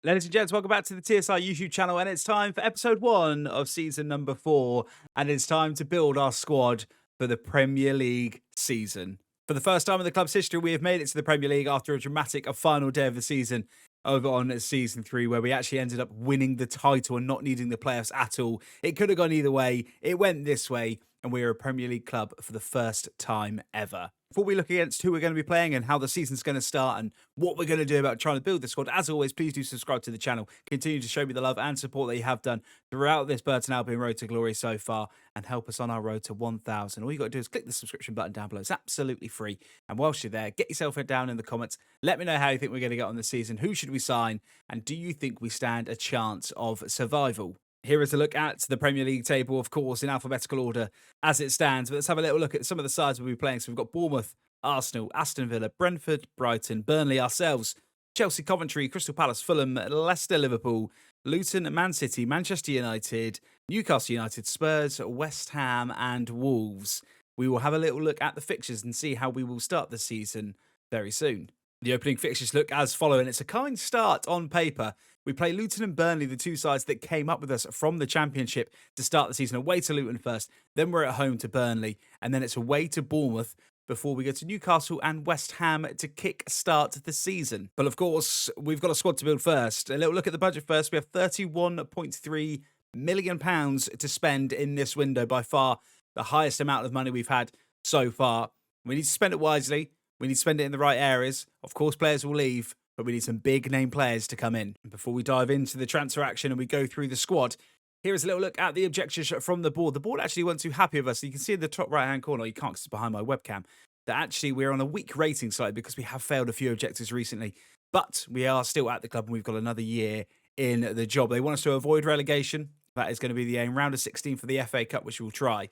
Ladies and gents, welcome back to the TSI YouTube channel, and it's time for episode 1 of season number 4, and it's time to build our squad for the Premier League season. For the first time in the club's history, we have made it to the Premier League after a dramatic final day of the season over on season 3, where we actually ended up winning the title and not needing the playoffs at all. It could have gone either way. It went this way, and we're a Premier League club for the first time ever. Before we look against who we're going to be playing and how the season's going to start and what we're going to do about trying to build the squad, as always, please do subscribe to the channel. Continue to show me the love and support that you have done throughout this Burton Albion road to glory so far, and help us on our road to 1,000. All you got to do is click the subscription button down below. It's absolutely free. And whilst you're there, get yourself down in the comments. Let me know how you think we're going to get on this season. Who should we sign? And do you think we stand a chance of survival? Here is a look at the Premier League table, of course, in alphabetical order as it stands. But let's have a little look at some of the sides we'll be playing. So we've got Bournemouth, Arsenal, Aston Villa, Brentford, Brighton, Burnley, ourselves, Chelsea, Coventry, Crystal Palace, Fulham, Leicester, Liverpool, Luton, Man City, Manchester United, Newcastle United, Spurs, West Ham, and Wolves. We will have a little look at the fixtures and see how we will start the season very soon. The opening fixtures look as follow, and it's a kind start on paper. We play Luton and Burnley, the two sides that came up with us from the Championship to start the season. Away to Luton first, then we're at home to Burnley, and then it's away to Bournemouth before we go to Newcastle and West Ham to kick start the season. But of course, we've got a squad to build first. A little look at the budget first. We have £31.3 million to spend in this window, by far the highest amount of money we've had so far. We need to spend it wisely. We need to spend it in the right areas. Of course, players will leave, but we need some big name players to come in. Before we dive into the transfer action and we go through the squad, here is a little look at the objectives from the board. The board actually weren't too happy with us. So you can see in the top right-hand corner, you can't because it's behind my webcam, that actually we're on a weak rating slightly because we have failed a few objectives recently. But we are still at the club and we've got another year in the job. They want us to avoid relegation. That is going to be the aim. Round of 16 for the FA Cup, which we will try.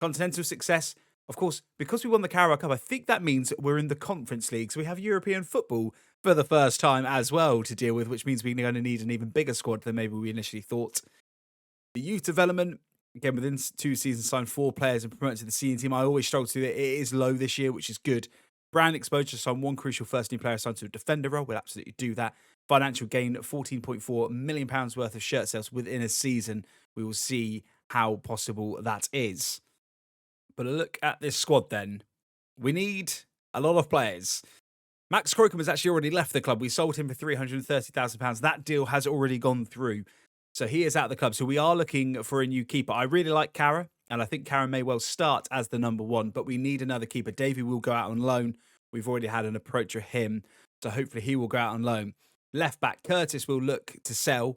Continental success. Of course, because we won the Carabao Cup, I think that means we're in the Conference League. So we have European football for the first time as well to deal with, which means we're going to need an even bigger squad than maybe we initially thought. The youth development, again, within 2 seasons, signed 4 players and promoted to the senior team. I always struggle to do that. It is low this year, which is good. Brand exposure, signed 1 crucial first team player signed to a defender role. We'll absolutely do that. Financial gain, £14.4 million worth of shirt sales within a season. We will see how possible that is. But a look at this squad then. We need a lot of players. Max Crocombe has actually already left the club. We sold him for £330,000. That deal has already gone through. So he is out of the club. So we are looking for a new keeper. I really like Kara, and I think Kara may well start as the number 1, but we need another keeper. Davey will go out on loan. We've already had an approach of him, so hopefully he will go out on loan. Left back, Curtis will look to sell.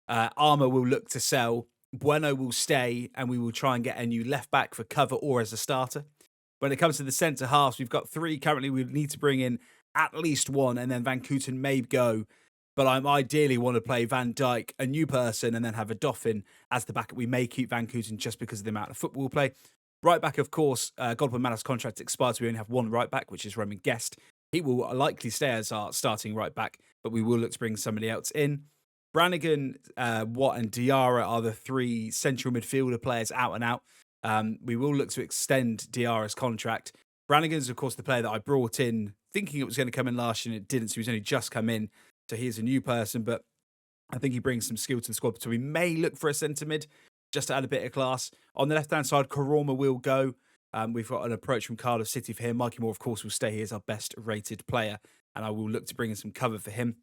Armour will look to sell. Bueno will stay, and we will try and get a new left back for cover or as a starter. When it comes to the centre halves, we've got 3 currently. We need to bring in at least 1, and then Van Kooten may go. But I ideally want to play Van Dijk, a new person, and then have a Dauphin as the backup. We may keep Van Kooten just because of the amount of football we'll play. Right back, of course, Godwin Manus' contract expires. We only have 1 right back, which is Roman Guest. He will likely stay as our starting right back, but we will look to bring somebody else in. Brannigan, Watt, and Diarra are the 3 central midfielder players out and out. We will look to extend Diarra's contract. Brannigan's, of course, the player that I brought in thinking it was going to come in last year, and it didn't, so he's only just come in. So he's a new person, but I think he brings some skill to the squad. So we may look for a centre mid just to add a bit of class. On the left-hand side, Koroma will go. We've got an approach from Cardiff City for him. Mikey Moore, of course, will stay here as our best-rated player, and I will look to bring in some cover for him.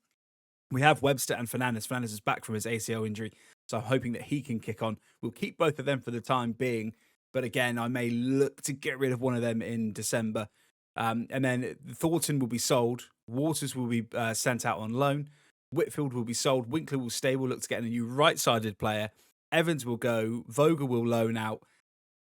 We have Webster and Fernandes. Fernandes is back from his ACL injury, so I'm hoping that he can kick on. We'll keep both of them for the time being, but again, I may look to get rid of one of them in December. And then Thornton will be sold. Waters will be sent out on loan. Whitfield will be sold. Winkler will stay. We'll look to get a new right-sided player. Evans will go. Vogel will loan out.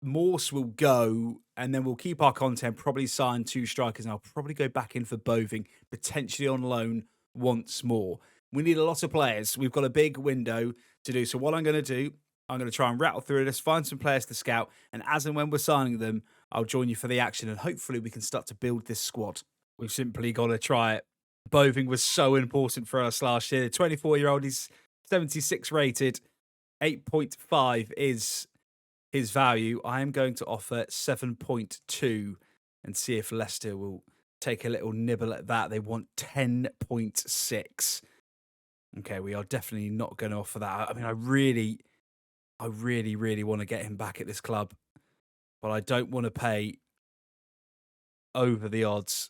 Morse will go. And then we'll keep our content, probably sign 2 strikers. And I'll probably go back in for Boving, potentially on loan once more. We need a lot of players. We've got a big window to do. So what I'm going to do, I'm going to try and rattle through this, find some players to scout, and as and when we're signing them, I'll join you for the action, and hopefully we can start to build this squad. We've simply got to try it. Boving was so important for us last year. 24-year-old, he's 76 rated. 8.5 is his value. I am going to offer 7.2 and see if Leicester will take a little nibble at that. They want 10.6. Okay, we are definitely not going to offer that. I mean, I really want to get him back at this club, but I don't want to pay over the odds.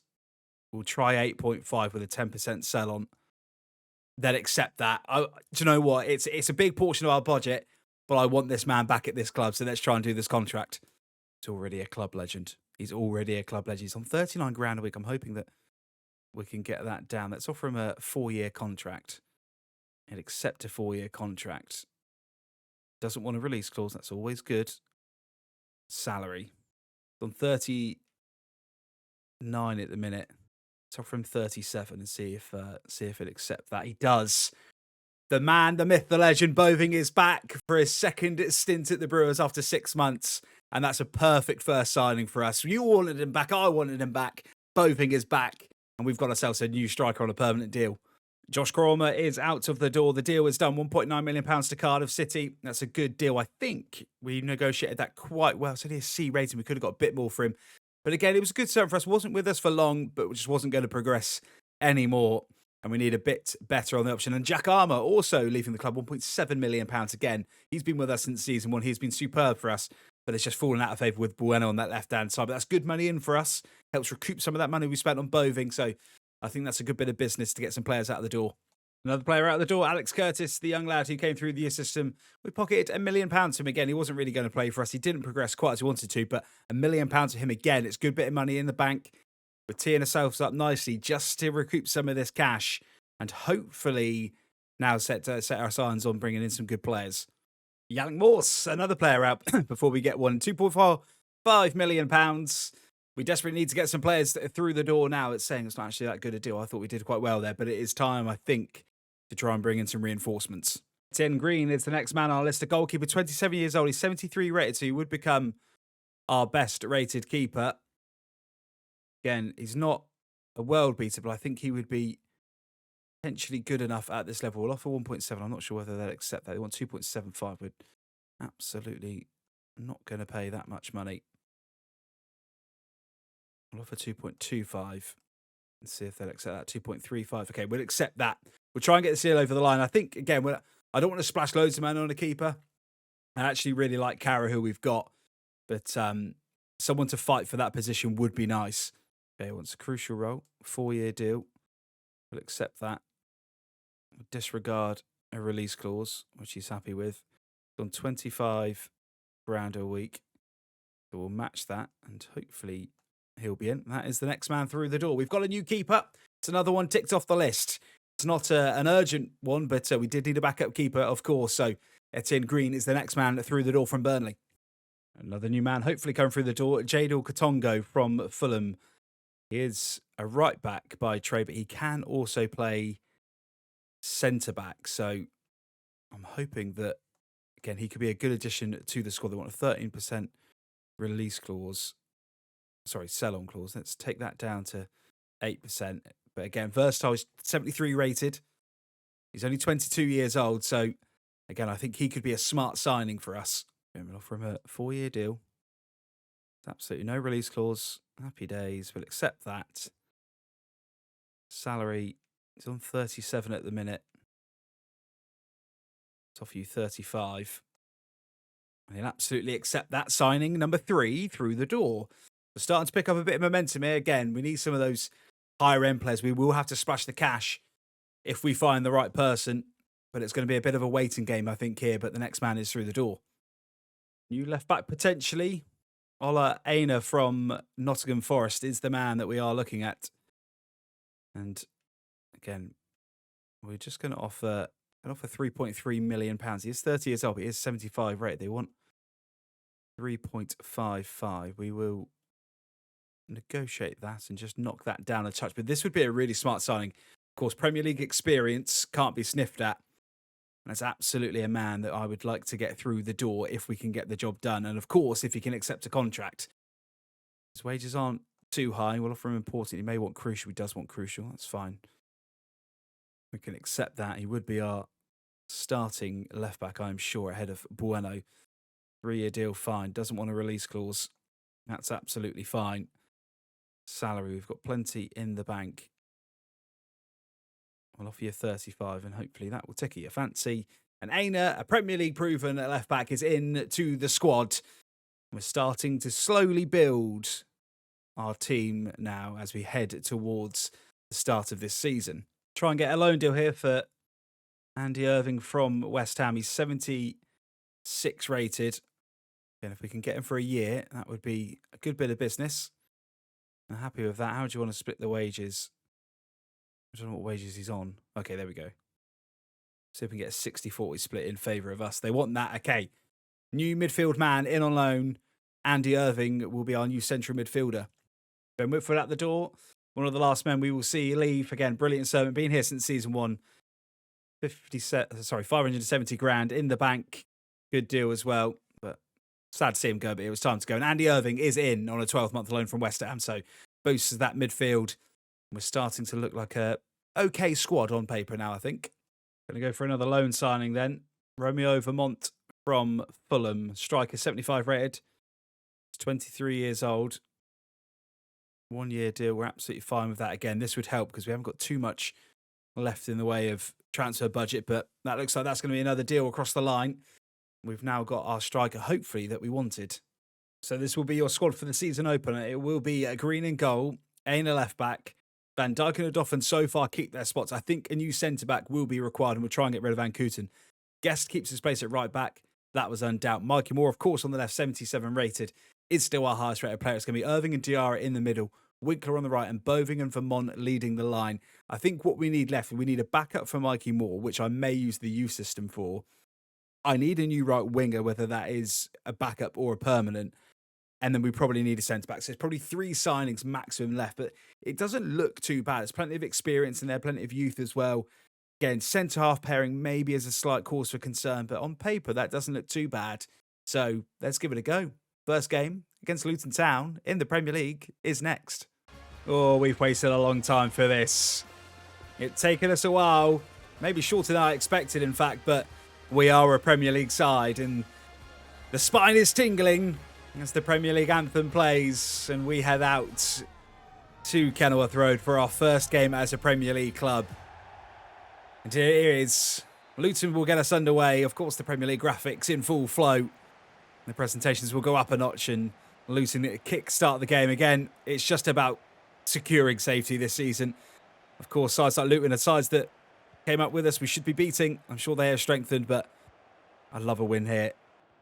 We'll try 8.5 with a 10% sell on. Then accept that. Do you know what? It's a big portion of our budget, but I want this man back at this club, so let's try and do this contract. He's already a club legend. He's already a club legend. He's on 39 grand a week. I'm hoping that we can get that down. Let's offer him a 4-year contract. And accept a 4-year contract. Doesn't want a release clause. That's always good. Salary. On 39 at the minute. Let's offer him 37 and see if he'll accept that. He does. The man, the myth, the legend, Boving is back for his second stint at the Brewers after 6 months. And that's a perfect first signing for us. You wanted him back. I wanted him back. Boving is back. And we've got ourselves a new striker on a permanent deal. Josh Cromer is out of the door. The deal is done. £1.9 million to Cardiff City. That's a good deal. I think we negotiated that quite well. So it is C rating. We could have got a bit more for him. But again, it was a good sign for us. Wasn't with us for long, but just wasn't going to progress anymore. And we need a bit better on the option. And Jack Armour also leaving the club, £1.7 million again. He's been with us since season 1. He's been superb for us, but it's just fallen out of favour with Bueno on that left-hand side. But that's good money in for us. Helps recoup some of that money we spent on Boving. So I think that's a good bit of business to get some players out of the door. Another player out of the door, Alex Curtis, the young lad who came through the youth system. We pocketed £1 million to him again. He wasn't really going to play for us. He didn't progress quite as he wanted to, but £1 million to him again. It's a good bit of money in the bank. We're teeing ourselves up nicely just to recoup some of this cash and hopefully now set our signs on bringing in some good players. Yannick Morse, another player out before we get one. £2.5 million. We desperately need to get some players through the door now. It's saying it's not actually that good a deal. I thought we did quite well there, but it is time, I think, to try and bring in some reinforcements. Tim Green is the next man on our list. A goalkeeper, 27 years old. He's 73 rated, so he would become our best rated keeper. Again, he's not a world beater, but I think he would be potentially good enough at this level. We'll offer 1.7. I'm not sure whether they'll accept that. They want 2.75. We're absolutely not going to pay that much money. We'll offer 2.25 and see if they'll accept that. 2.35. Okay, we'll accept that. We'll try and get the deal over the line. I think, again, I don't want to splash loads of money on a keeper. I actually really like Cara, who we've got. But someone to fight for that position would be nice. Okay, wants a crucial role. 4-year deal. We'll accept that. We'll disregard a release clause, which he's happy with. On 25 grand a week. So we'll match that and hopefully he'll be in. That is the next man through the door. We've got a new keeper. It's another one ticked off the list. It's not an urgent one, but we did need a backup keeper, of course. So Etienne Green is the next man through the door from Burnley. Another new man hopefully coming through the door. Jadel Katongo from Fulham. He is a right back by trade, but he can also play centre back. So I'm hoping that, again, he could be a good addition to the squad. They want a 13% release clause. Sorry, sell-on clause. Let's take that down to 8%. But again, versatile, he's 73 rated. He's only 22 years old. So, again, I think he could be a smart signing for us. We'll offer him a 4-year deal. Absolutely no release clause. Happy days. We'll accept that. Salary, he's on 37 at the minute. Let's offer you 35. And he'll absolutely accept that signing. Number 3 through the door. We're starting to pick up a bit of momentum here. Again, we need some of those higher end players. We will have to splash the cash if we find the right person. But it's going to be a bit of a waiting game, I think, here. But the next man is through the door. New left back, potentially. Ola Aina from Nottingham Forest is the man that we are looking at. And again, we're just going to offer 3.3 million pounds. He is 30 years old, but he is 75 rated. They want 3.55. We will negotiate that and just knock that down a touch. But this would be a really smart signing. Of course, Premier League experience can't be sniffed at. And that's absolutely a man that I would like to get through the door if we can get the job done. And of course, if he can accept a contract. His wages aren't too high. We'll offer him important. He may want crucial. He does want crucial. That's fine. We can accept that. He would be our starting left back, I'm sure, ahead of Bueno. 3-year deal, fine. Doesn't want a release clause. That's absolutely fine. Salary, we've got plenty in the bank. We'll offer you 35, and hopefully that will tickle your fancy. And Aina, a Premier League proven left back, is in to the squad. We're starting to slowly build our team now as we head towards the start of this season. Try and get a loan deal here for Andy Irving from West Ham. He's 76 rated. And if we can get him for a year, that would be a good bit of business. I'm happy with that. How do you want to split the wages? I don't know what wages he's on. Okay, there we go. See if we can get a 60-40 split in favour of us. They want that. Okay. New midfield man in on loan. Andy Irving will be our new central midfielder. Ben Whitford at the door. One of the last men we will see leave. Again, brilliant servant. Been here since season 1. 570 grand in the bank. Good deal as well. But sad to see him go, but it was time to go. And Andy Irving is in on a 12-month loan from West Ham. So boosts that midfield. We're starting to look like a okay squad on paper now, I think. Going to go for another loan signing then. Romeo Vermont from Fulham. Striker, 75 rated. He's 23 years old. 1 year deal. We're absolutely fine with that. Again, this would help because we haven't got too much left in the way of transfer budget, but that looks like that's going to be another deal across the line. We've now got our striker, hopefully, that we wanted. So this will be your squad for the season opener. It will be a Green in goal, Aina left back. Van Dijk and Odoffin so far keep their spots. I think a new centre-back will be required, and we'll try and get rid of Van Kooten. Guest keeps his place at right back. That was undoubt. Mikey Moore, of course, on the left, 77 rated, is still our highest rated player. It's going to be Irving and Diarra in the middle, Winkler on the right, and Boving and Vermont leading the line. I think what we need left, we need a backup for Mikey Moore, which I may use the youth system for. I need a new right winger, whether that is a backup or a permanent. And then we probably need a centre-back. So there's probably 3 signings maximum left, but it doesn't look too bad. There's plenty of experience in there, plenty of youth as well. Again, centre-half pairing maybe is a slight cause for concern, but on paper, that doesn't look too bad. So let's give it a go. First game against Luton Town in the Premier League is next. Oh, we've wasted a long time for this. It's taken us a while, maybe shorter than I expected, in fact, but we are a Premier League side, and the spine is tingling as the Premier League anthem plays, and we head out to Kenilworth Road for our first game as a Premier League club. And here it is. Luton will get us underway. Of course, the Premier League graphics in full flow. The presentations will go up a notch, and Luton kick-start the game. Again, it's just about securing safety this season. Of course, sides like Luton are sides that came up with us we should be beating. I'm sure they are strengthened, but I love a win here.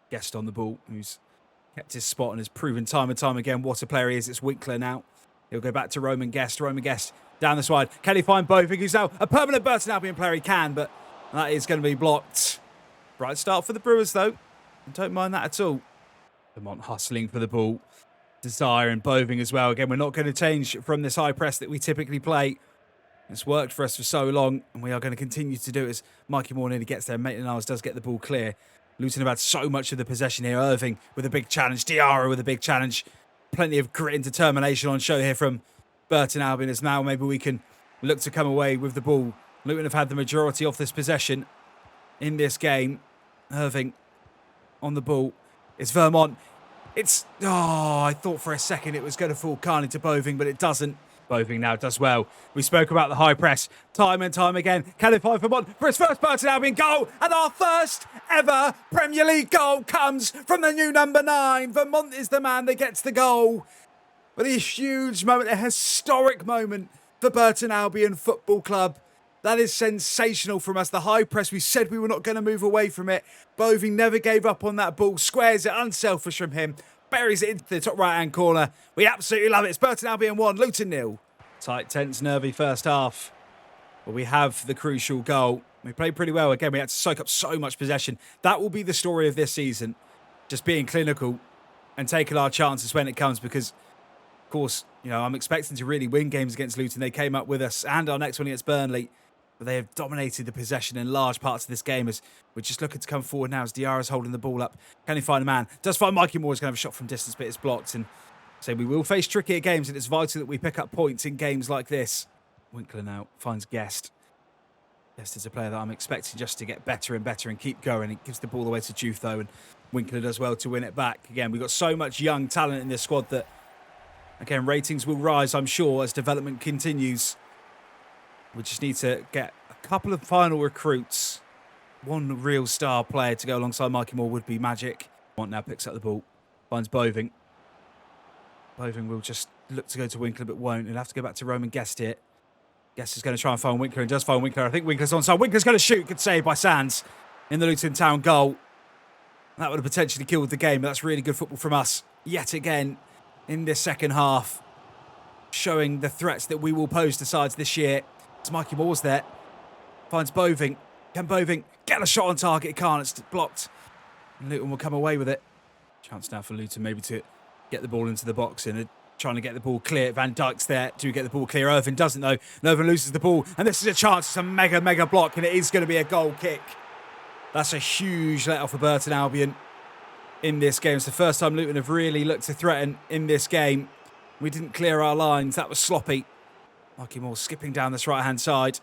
Guest on the ball, who's kept his spot and has proven time and time again what a player he is. It's Winkler now. He'll go back to Roman Guest. Roman Guest down the side. Can he find Boving, who's now a permanent Burton Albion player? He can, but that is going to be blocked. Bright start for the Brewers, though. I don't mind that at all. Vermont hustling for the ball. Desire and Boving as well. Again, we're not going to change from this high press that we typically play. It's worked for us for so long, and we are going to continue to do it as Mikey Moore nearly gets there. Maitland-Niles does get the ball clear. Luton have had so much of the possession here. Irving with a big challenge. Diarra with a big challenge. Plenty of grit and determination on show here from Burton Albion, as now maybe we can look to come away with the ball. Luton have had the majority of this possession in this game. Irving on the ball. It's Vermont. I thought for a second it was going to fall kindly to Boving, but it doesn't. Boving now does well. We spoke about the high press time and time again. Can it find Vermont for his first Burton Albion goal? And our first ever Premier League goal comes from the new number 9. Vermont is the man that gets the goal. With a huge moment, a historic moment for Burton Albion Football Club. That is sensational from us. The high press, we said we were not going to move away from it. Boving never gave up on that ball. Squares it, unselfish from him. Buries it into the top right-hand corner. We absolutely love it. It's Burton Albion 1, Luton 0. Tight, tense, nervy first half. But we have the crucial goal. We played pretty well. Again, we had to soak up so much possession. That will be the story of this season. Just being clinical and taking our chances when it comes, because, of course, I'm expecting to really win games against Luton. They came up with us, and our next one against Burnley. But they have dominated the possession in large parts of this game, as we're just looking to come forward now as Diarra's holding the ball up. Can he find a man? Does find Mikey Moore. He's going to have a shot from distance, but it's blocked. And so we will face trickier games, and it's vital that we pick up points in games like this. Winkler now finds Guest. Guest is a player that I'm expecting just to get better and better and keep going. He gives the ball away to Juve, though, and Winkler does well to win it back. Again, we've got so much young talent in this squad that, again, ratings will rise, I'm sure, as development continues. We just need to get a couple of final recruits. One real star player to go alongside Mikey Moore would be magic. Want now picks up the ball, finds Boving. Boving will just look to go to Winkler, but won't. He'll have to go back to Roman Guest here. Guest is going to try and find Winkler, and does find Winkler. I think Winkler's onside. Winkler's going to shoot. Good save by Sands in the Luton Town goal. That would have potentially killed the game, but that's really good football from us yet again in this second half, showing the threats that we will pose to sides this year. It's Mikey Moore's there. Finds Boving. Can Boving get a shot on target? It can't. It's blocked. And Luton will come away with it. Chance now for Luton maybe to get the ball into the box and trying to get the ball clear. Van Dijk's there to get the ball clear. Irvin doesn't though. Irvin loses the ball. And this is a chance. It's a mega block. And it is going to be a goal kick. That's a huge let off for Burton Albion in this game. It's the first time Luton have really looked to threaten in this game. We didn't clear our lines. That was sloppy. Mikey Moore skipping down this right-hand side.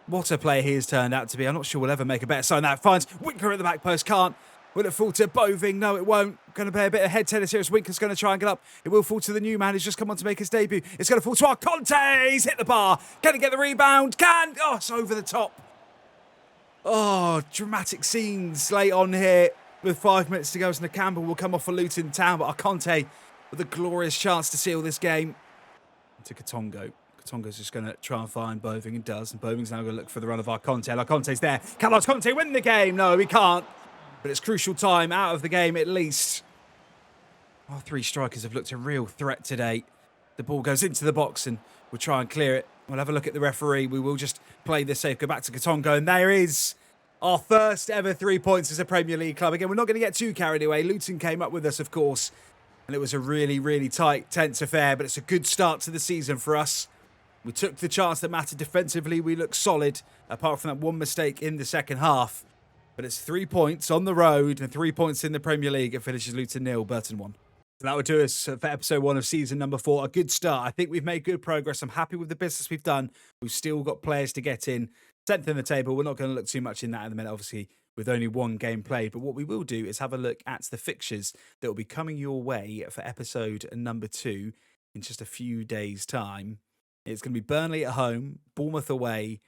What a player he has turned out to be. I'm not sure we'll ever make a better sign than that. Finds Winkler at the back post. Can't. Will it fall to Boving? No, it won't. Going to play a bit of head tennis here as Winkler's going to try and get up. It will fall to the new man who's just come on to make his debut. It's going to fall to our Conte. He's hit the bar. Can he get the rebound? Can. Oh, it's over the top. Oh, dramatic scenes late on here with 5 minutes to go. As Campbell will come off for Luton Town, but Conte with a glorious chance to seal this game. To Katongo. Katongo's just going to try and find Boving and does. And Boving's now going to look for the run of Arconte. Conte's there. Can Conte win the game? No, he can't. But it's crucial time out of the game at least. Our three strikers have looked a real threat today. The ball goes into the box and we'll try and clear it. We'll have a look at the referee. We will just play this safe. Go back to Katongo. And there is our first ever 3 points as a Premier League club. Again, we're not going to get too carried away. Luton came up with us, of course. And it was a really tight, tense affair. But it's a good start to the season for us. We took the chance that mattered defensively. We looked solid, apart from that one mistake in the second half. But it's 3 points on the road and 3 points in the Premier League. It finishes Luton 0, Burton 1. So that would do us for episode 1 of season number 4. A good start. I think we've made good progress. I'm happy with the business we've done. We've still got players to get in. 10th in the table. We're not going to look too much in that in a minute, obviously, with only one game played. But what we will do is have a look at the fixtures that will be coming your way for episode number 2 in just a few days' time. It's going to be Burnley at home, Bournemouth away,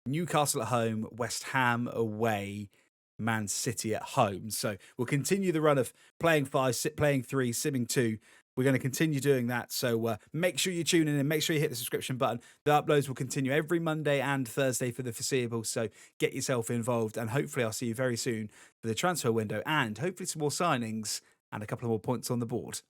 Newcastle at home, West Ham away, Man City at home. So we'll continue the run of playing 5, playing 3, simming 2. We're going to continue doing that. So make sure you tune in and make sure you hit the subscription button. The uploads will continue every Monday and Thursday for the foreseeable. So get yourself involved and hopefully I'll see you very soon for the transfer window and hopefully some more signings and a couple of more points on the board.